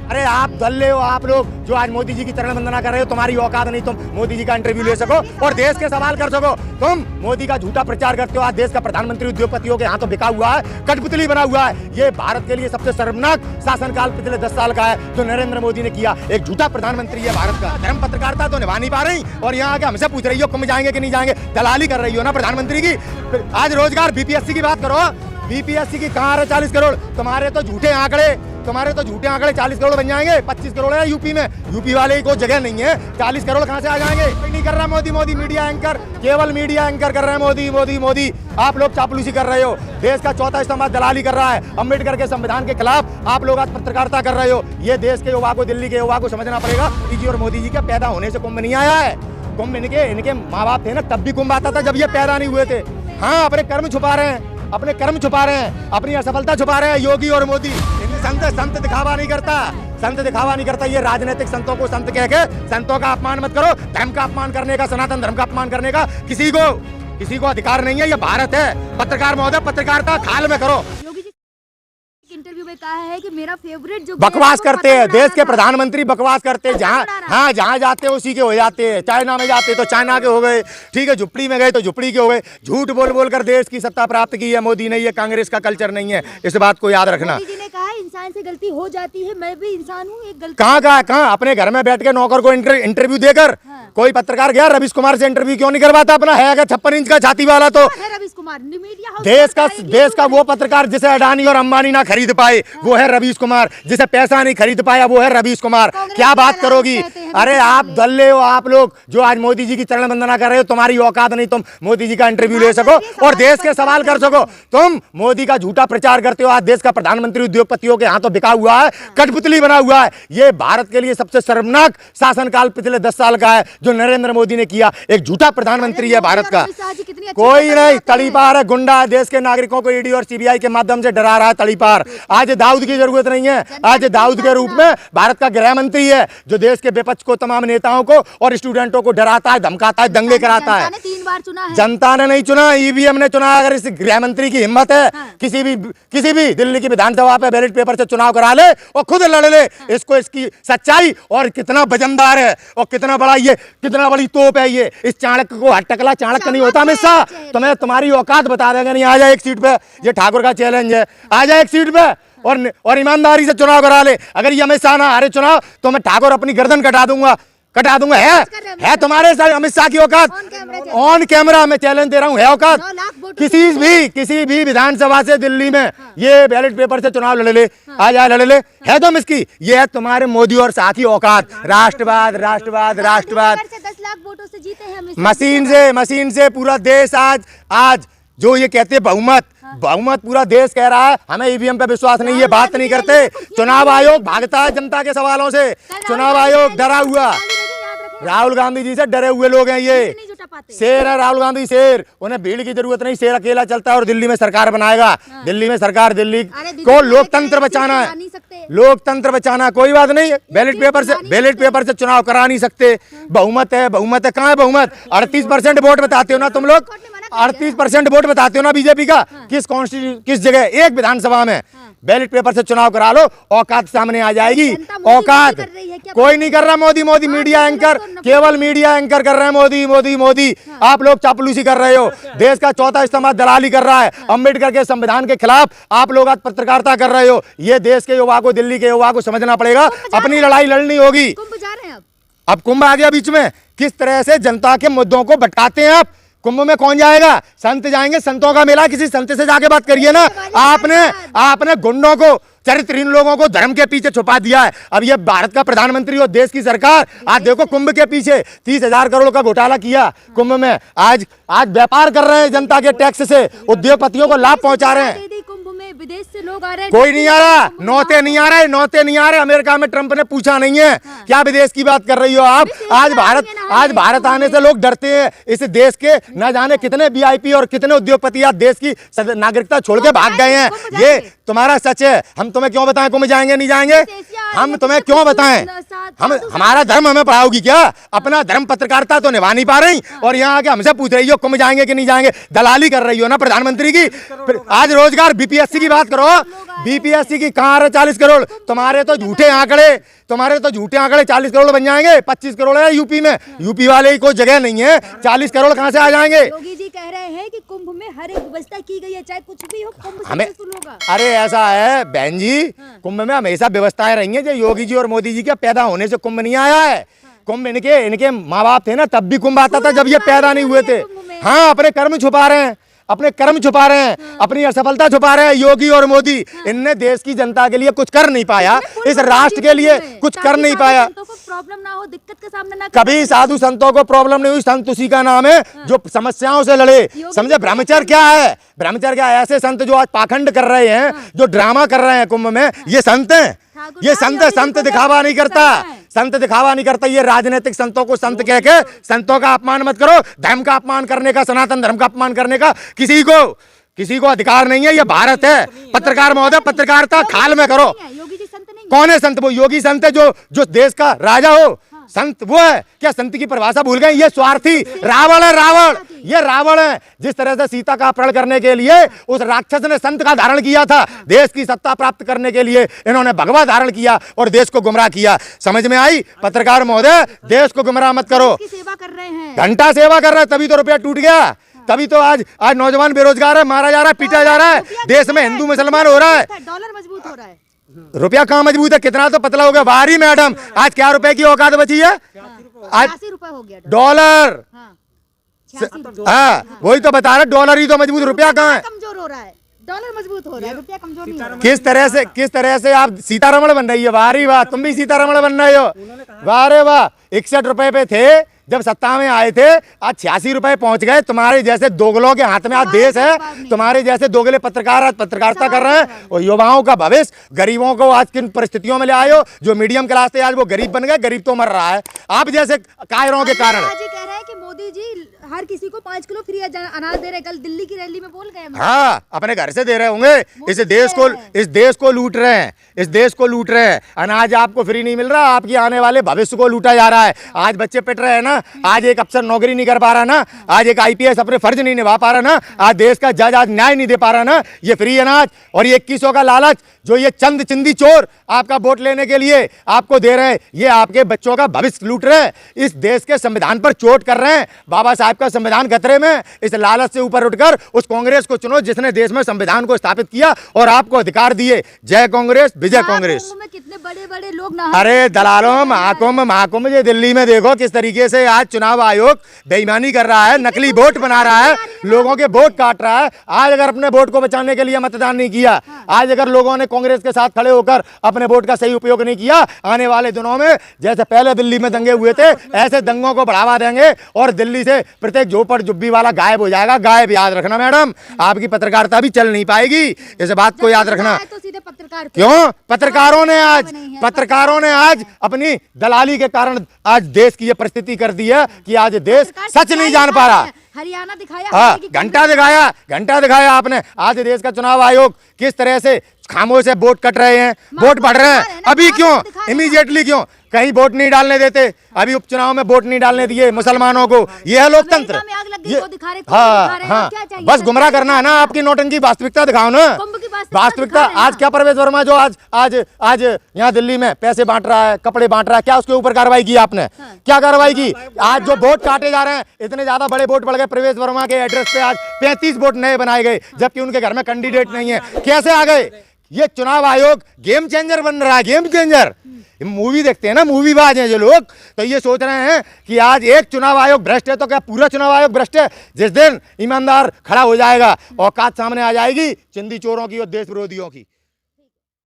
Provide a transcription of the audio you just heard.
अरे आप दल्ले हो आप लोग जो आज मोदी जी की चरण वंदना कर रहे हो। तुम्हारी औकात नहीं तुम मोदी जी का इंटरव्यू ले सको और देश के सवाल कर सको। तुम मोदी का झूठा प्रचार करते हो। आज देश का प्रधानमंत्री उद्योगपतियों के हाथों बिका हुआ है, कठपुतली बना हुआ है। ये भारत के लिए सबसे शर्मनाक शासनकाल पिछले 10 साल का है जो नरेंद्र मोदी ने किया। एक झूठा प्रधानमंत्री है भारत का। धर्म पत्रकारिता तो निभा नहीं पा रही और यहाँ आके हमसे पूछ रही हो कुंभ जाएंगे कि नहीं जाएंगे। दलाली कर रही हो ना प्रधानमंत्री की। आज रोजगार बीपीएससी की बात करो। बीपीएससी की कहाँ है 40 करोड़। तुम्हारे तो झूठे आंकड़े 40 करोड़ बन जाएंगे। 25 करोड़ है यूपी में। यूपी वाले की कोई जगह नहीं है। 40 करोड़ कहाँ से आ जाएंगे। कोई नहीं कर रहा मोदी मीडिया एंकर, केवल मीडिया एंकर कर रहे हैं मोदी। आप लोग चापलूसी कर रहे हो। देश का चौथा स्तंभ दलाली कर रहा है। अम्बेडकर के संविधान के खिलाफ आप लोग आज पत्रकारिता कर रहे हो। ये देश के युवा को, दिल्ली के युवा को समझना पड़ेगा कि और मोदी जी के पैदा होने से कुंभ नहीं आया है। कुंभ इनके माँ बाप थे ना, तब भी कुंभ आता था जब ये पैदा नहीं हुए थे। हाँ, अपने कर्म छुपा रहे हैं, अपनी असफलता छुपा रहे हैं योगी और मोदी। संत दिखावा नहीं करता। ये राजनीतिक संतों को संत कह के संतों का अपमान मत करो। धर्म का अपमान करने का, सनातन धर्म का अपमान करने का किसी को अधिकार नहीं है। ये भारत है। पत्रकार महोदय, पत्रकारिता खाल में करो। इंटरव्यू में कहा है कि मेरा फेवरेट जो बकवास करते हैं देश के प्रधानमंत्री, बकवास करते हैं। जहाँ जाते हैं उसी के हो जाते हैं। चाइना में जाते तो चाइना के हो गए, ठीक है। झुपड़ी में गए तो झुपड़ी के हो गए। झूठ बोल कर देश की सत्ता प्राप्त की है मोदी ने। ये कांग्रेस का कल्चर नहीं है, इस बात को याद रखना। मोदी जी ने कहा इंसान से गलती हो जाती है, मैं भी इंसान हूँ, एक गलती। कहाँ अपने घर में बैठ के नौकर को इंटरव्यू देकर कोई पत्रकार गया रवीश कुमार से इंटरव्यू क्यों नहीं करवाता अपना? है अगर 56 इंच का छाती वाला तो रवीश कुमार देश का वो पत्रकार जिसे अडानी और अंबानी ना खरीद पाए वो है रवीश कुमार। जिसे पैसा नहीं खरीद पाया वो है रवीश कुमार। क्या बात करोगी? अरे आप दल्ले हो आप लोग जो आज मोदी जी की चरण वंदना कर रहे हो। तुम्हारी औकात नहीं तुम मोदी जी का इंटरव्यू ले सको और देश के सवाल कर सको। तुम मोदी का झूठा प्रचार करते हो। आज देश का प्रधानमंत्री उद्योगपतियों के हाथों बिका हुआ है, कठपुतली बना हुआ है। ये भारत के लिए सबसे शर्मनाक शासनकाल पिछले 10 साल का है जो नरेंद्र मोदी ने किया। एक झूठा प्रधानमंत्री है भारत का। कोई नहीं, तड़ीपार है, गुंडा है। देश के नागरिकों को ईडी और सीबीआई के माध्यम से डरा रहा है तड़ीपार। आज दाऊद की जरूरत नहीं है। आज दाऊद के रूप में भारत का गृह मंत्री है जो देश के विपक्ष को, तमाम नेताओं को और स्टूडेंटों को डराता है, धमकाता है, दंगे कराता है। 3 बार चुना है। जनता ने नहीं चुना, ईवीएम ने चुना। अगर इस गृह मंत्री की हिम्मत है किसी भी दिल्ली की विधानसभा पे बैलेट पेपर से चुनाव करा ले और खुद लड़ ले। इसकी सच्चाई और कितना वजनदार है और कितना बड़ी तोप है ये। इस चाणक्य को हटकला चाणक्य नहीं होता हमेशा। तुम्हारी औकात बता देगा नहीं। आ जाए एक सीट पे, ये ठाकुर का चैलेंज है। आ जाए एक सीट पे और ईमानदारी से चुनाव करा ले। अगर ये अमित शाह ना हारे चुनाव तो मैं ठाकुर अपनी गर्दन कटा दूंगा। है तुम्हारे साथ अमित शाह की औकात? ऑन कैमरा मैं चैलेंज दे रहा हूँ, है औकात? किसी भी विधानसभा से दिल्ली में ये बैलेट पेपर से चुनाव लड़ ले। आ जाए लड़ ले। है तुम इसकी? ये है तुम्हारे मोदी और शाह की औकात। राष्ट्रवाद 10 लाख वोटों से जीते हैं मशीन से पूरा देश आज जो ये कहते हैं बहुमत पूरा देश कह रहा है हमें ईवीएम पे विश्वास नहीं है, बात नहीं करते। चुनाव आयोग भागता है जनता के सवालों से। चुनाव आयोग डरा हुआ, राहुल गांधी जी से डरे हुए लोग हैं। ये शेर है राहुल गांधी, शेर। उन्हें भीड़ की जरूरत नहीं, शेर अकेला चलता है और दिल्ली में सरकार बनाएगा। दिल्ली को लोकतंत्र बचाना है, लोकतंत्र बचाना। कोई बात नहीं, बैलेट पेपर से चुनाव करा नहीं सकते। बहुमत है। कहाँ है बहुमत? 38% वोट बताते हो ना तुम लोग। 38% वोट बताते हो ना बीजेपी का। किस जगह? एक विधानसभा में बैलेट पेपर से चुनाव करा लो, औकात सामने आ जाएगी। औकात कोई नहीं कर रहा। मोदी मीडिया एंकर, केवल मीडिया एंकर कर रहे हैं मोदी। आप लोग चापलूसी कर रहे हो। देश का चौथा स्तंभ दलाली कर रहा है। अम्बेडकर के संविधान के खिलाफ आप लोग आज पत्रकारिता कर रहे हो। ये देश के युवा को, दिल्ली के युवा को समझना पड़ेगा। अपनी लड़ाई लड़नी होगी। अब कुंभ आ गया बीच में। किस तरह से जनता के मुद्दों को भटकाते हैं आप। कुंभ में कौन जाएगा? संत जाएंगे, संतों का मेला। किसी संत से जाके बात करिए ना। आपने गुंडों को, चरित्रहीन लोगों को धर्म के पीछे छुपा दिया है। अब ये भारत का प्रधानमंत्री और देश की सरकार आज देखो कुंभ के पीछे 30,000 करोड़ का घोटाला किया कुंभ में। आज व्यापार कर रहे हैं जनता के टैक्स से, उद्योगपतियों को लाभ पहुंचा रहे हैं। विदेश से लोग आ रहे हैं, कोई नहीं आ रहा। नौते नहीं आ रहे। अमेरिका में ट्रंप ने पूछा नहीं है। क्या विदेश की बात कर रही हो आप? आज भारत आने से लोग डरते हैं। इस देश के न जाने कितने वीआईपी और कितने उद्योगपति आज देश की नागरिकता छोड़ के भाग गए हैं। ये तुम्हारा सच है। हम तुम्हें क्यों बताएं कुंभ जाएंगे नहीं जाएंगे? हम तुम्हें क्यों बताएं? हमारा धर्म हमें पढ़ाओगी क्या? अपना धर्म पत्रकारिता तो निभा नहीं पा रही और यहाँ आके हमसे पूछ रही हो कुंभ जाएंगे कि नहीं जाएंगे। दलाली कर रही हो ना प्रधानमंत्री की। आज रोजगार बीपीएससी की बात करो, बीपीएससी की कहाँ आ रहे 40 करोड़? तुम्हारे तो झूठे आंकड़े 40 करोड़ बन जाएंगे। 25 करोड़ है यूपी में, यूपी वाले की कोई जगह नहीं है, 40 करोड़ कहाँ से आ जाएंगे? योगी जी कह रहे हैं कि कुंभ में हर एक व्यवस्था की गई है, चाहे कुछ भी हो, कुंभ हमें सक्सेसफुल होगा। अरे ऐसा है बहन जी, कुंभ में हमेशा व्यवस्थाएं रही हैं। जो योगी जी और मोदी जी के पैदा होने से कुंभ नहीं आया है। कुंभ इनके माँ बाप थे ना, तब भी कुंभ आता था जब ये पैदा नहीं हुए थे। हाँ, अपने कर्म छुपा रहे हैं, अपनी असफलता छुपा रहे हैं। योगी और मोदी इनने देश की जनता के लिए कुछ कर नहीं पाया, इस राष्ट्र के लिए कुछ कर नहीं पाया। प्रॉब्लम ना हो, दिक्कत का सामना ना कभी साधु संतों को प्रॉब्लम नहीं हुई। संत उसी का नाम है जो समस्याओं से लड़े। समझे? ब्रह्मचर्य क्या है? ब्रह्मचर्य क्या है? ऐसे संत जो आज पाखंड कर रहे हैं, जो ड्रामा कर रहे हैं कुंभ में, ये संत हैं। ये संत दिखावा नहीं करता, संत दिखावा नहीं करता। ये राजनीतिक संतों को संत कह के संतों का अपमान मत करो। धर्म का अपमान करने का, सनातन धर्म का अपमान करने का किसी को अधिकार नहीं है। ये भारत है। पत्रकार महोदय, पत्रकारिता खाल में करो। योगी जी संत नहीं, कौन है संत? वो योगी संत है जो देश का राजा हो। संत वो है क्या? संत की परिभाषा भूल गए? ये स्वार्थी रावण है, रावण। ये रावण है। जिस तरह से सीता का अपहरण करने के लिए उस राक्षस ने संत का धारण किया था, देश की सत्ता प्राप्त करने के लिए इन्होंने भगवा धारण किया और देश को गुमराह किया। समझ में आई? पत्रकार महोदय, देश को गुमराह मत करो। सेवा कर रहे हैं, घंटा सेवा कर रहे हैं, तभी तो रुपया टूट गया। तभी तो आज नौजवान बेरोजगार है, मारा जा रहा है, पीटा जा रहा है। देश में हिंदू मुसलमान हो रहा है, डॉलर मजबूत हो रहा है। रुपया कहाँ मजबूत है? कितना तो पतला हो गया। बाहरी मैडम, आज क्या रुपए की औकात बची है? आज 80 रुपए हो गया डॉलर। हाँ, वही तो बता रहे, डॉलर ही तो मजबूत, रुपया कहाँ है? कमजोर हो रहा है, डॉलर मजबूत हो रहा है, रुपया कमजोर नहीं हो रहा। किस तरह से आप सीतारमण बन रही है। वाह री वाह, तुम भी सीतारमण बन रहे हो। वाह रे वाह। 61 रुपए पे थे जब सत्ता में आए थे, आज 86 रुपए पहुंच गए। तुम्हारे जैसे दोगलों के हाथ में आज देश है। तुम्हारे जैसे दोगले पत्रकार आज पत्रकारिता कर रहे हैं और युवाओं का भविष्य, गरीबों को आज किन परिस्थितियों में ले आए हो। जो मीडियम क्लास थे आज वो गरीब बन गए। गरीब तो मर रहा है आप जैसे कायरों के कारण। कह रहे हैं कि मोदी जी हर किसी को 5 किलो फ्री अनाज दे रहे। कल दिल्ली की रैली में बोल गए। हाँ, अपने घर से दे रहे होंगे। इस देश को लूट रहे हैं, इस देश को लूट रहे हैं। अनाज आपको फ्री नहीं मिल रहा, आपकी आने वाले भविष्य को लूटा जा रहा है। आज बच्चे पिट रहे हैं ना, आज एक अफसर नौकरी नहीं कर पा रहा ना, आज एक आईपीएस अपने फर्ज नहीं निभा पा रहा ना, आज देश का जज आज न्याय नहीं दे पा रहा ना। ये फ्री अनाज और ये 2100 का लालच जो ये चंद चिंदी चोर आपका वोट लेने के लिए आपको दे रहे हैं, ये आपके बच्चों का भविष्य लूट रहे हैं। इस देश के संविधान पर चोट कर रहे हैं। बाबा साहब का संविधान खतरे में। इस लालच से ऊपर उठकर उस कांग्रेस को चुनो जिसने देश में संविधान को स्थापित किया और आपको अधिकार दिए। जय कांग्रेस, विजय कांग्रेस। कितने बड़े-बड़े लोग अरे दलालों, महाकुंभ ये दिल्ली में देखो किस तरीके से आज चुनाव आयोग बेईमानी कर रहा है, नकली वोट बना रहा है, लोगों के वोट काट रहा है। आज अगर अपने वोट को बचाने के लिए मतदान नहीं किया, आज अगर लोगों ने कांग्रेस के साथ खड़े होकर अपने वोट का सही उपयोग नहीं किया, आने वाले दिनों में जैसे पहले दिल्ली में दंगे हुए थे ऐसे दंगों को बढ़ावा देंगे और दिल्ली से प्रत्येक झोपड़ जुब्बी वाला गायब हो जाएगा। गायब, याद रखना मैडम, आपकी पत्रकारिता भी चल नहीं पाएगी। इस बात को याद रखना। तो सीधे पत्रकार क्यों? पत्रकारों ने आज अपनी दलाली के कारण आज देश की ये परिस्थिति कर दी है कि आज देश सच नहीं जान पा रहा। हरियाणा दिखाया, हाँ, घंटा दिखाया आपने। आज देश का चुनाव आयोग किस तरह से खामोश है, वोट कट रहे हैं, वोट बढ़ रहे हैं। अभी क्यों? इमीडिएटली क्यों? कहीं वोट नहीं डालने देते। अभी उपचुनाव में वोट नहीं डालने दिए मुसलमानों को। ये है लोकतंत्र। हाँ, बस गुमराह करना है ना। आपकी नौटंकी, वास्तविकता दिखाओ ना। वास्तविकता आज क्या परवेज वर्मा जो आज यहाँ दिल्ली में पैसे बांट रहा है, कपड़े बांट रहा है, क्या उसके ऊपर कार्रवाई की आपने? क्या कार्रवाई की? आज जो वोट काटे जा रहे हैं, इतने ज्यादा बड़े वोट बढ़ गए। परवेज वर्मा के एड्रेस पे आज 35 वोट नए बनाए गए जबकि उनके घर में कैंडिडेट नहीं है। कैसे आ गए? ये चुनाव आयोग गेम चेंजर बन रहा है, गेम चेंजर। मूवी देखते हैं ना, मूवी बाज हैं जो लोग, तो ये सोच रहे हैं कि आज एक चुनाव आयोग भ्रष्ट है तो क्या पूरा चुनाव आयोग भ्रष्ट है? जिस दिन ईमानदार खड़ा हो जाएगा, औकात सामने आ जाएगी चिंदी चोरों की और देश विरोधियों की।